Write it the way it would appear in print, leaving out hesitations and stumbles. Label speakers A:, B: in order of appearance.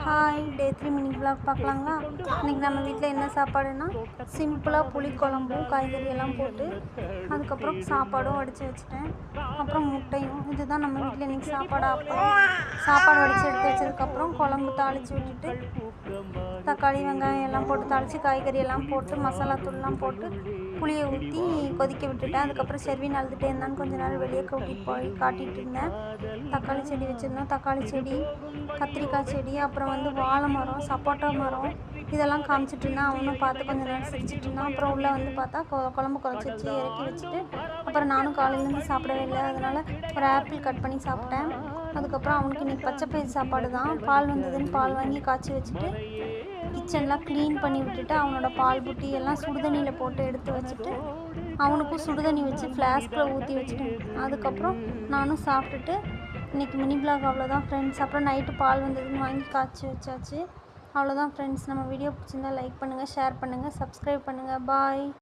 A: Hi டே 3 mini vlog பார்க்கலாங்களா. இன்றைக்கி நம்ம வீட்டில் என்ன சாப்பாடுன்னா சிம்பிளாக புளிக்குழம்பும் காய்கறி எல்லாம் போட்டு அதுக்கப்புறம் சாப்பாடும் வடித்து வச்சுட்டேன். அப்புறம் முட்டையும். இதுதான் நம்ம வீட்டில் இன்றைக்கி சாப்பாடு. சாப்பாடு வடித்து எடுத்து வச்சதுக்கப்புறம் குழம்பு தாளித்து விட்டுட்டு தக்காளி வெங்காயம் எல்லாம் போட்டு தாளித்து காய்கறி எல்லாம் போட்டு மசாலா தூள்லாம் போட்டு புளியை ஊற்றி கொதிக்க விட்டுட்டேன். அதுக்கப்புறம் செர்வின் அழுதுகிட்டே இருந்தான்னு கொஞ்ச நேரம் வெளியே கூட்டிகிட்டு போய் காட்டிகிட்டு இருந்தேன். தக்காளி செடி வச்சுருந்தோம். தக்காளி செடி, கத்திரிக்காய் செடி, அப்புறம் வாழை மரம், சப்போட்டா மரம் இதெல்லாம் காமிச்சிட்டு இருந்தான். அவனும் பார்த்து கொஞ்ச நேரம் சிரிச்சிட்டு இருந்தான். அப்புறம் உள்ளே பார்த்தா குழம்பு குறைச்சி வச்சு இறக்கி வச்சுட்டு அப்புறம் நானும் காலையிலேருந்து சாப்பிடவே இல்லை. அதனால் ஒரு ஆப்பிள் கட் பண்ணி சாப்பிட்டேன். அதுக்கப்புறம் அவனுக்கு இன்றைக்கி பச்சை பயிர் சாப்பாடு தான். பால் வந்ததுன்னு பால் வாங்கி காய்ச்சி வச்சுட்டு கிச்சன்லாம் க்ளீன் பண்ணி விட்டுட்டு அவனோட பால் புட்டி எல்லாம் சுடுதண்ணியில் போட்டு எடுத்து வச்சுட்டு அவனுக்கும் சுடுதண்ணி வச்சு ஃப்ளாஸ்கில் ஊற்றி வச்சுட்டேன். அதுக்கப்புறம் நானும் சாப்பிட்டுட்டு இன்றைக்கி மினி vlog அவ்வளோதான் ஃப்ரெண்ட்ஸ். அப்புறம் நைட்டு பால் வந்ததுன்னு வாங்கி காய்ச்சி வச்சாச்சு. அவ்வளோதான் ஃப்ரெண்ட்ஸ். நம்ம வீடியோ பிடிச்சிருந்தா லைக் பண்ணுங்கள், ஷேர் பண்ணுங்கள், சப்ஸ்கிரைப் பண்ணுங்கள். பாய்.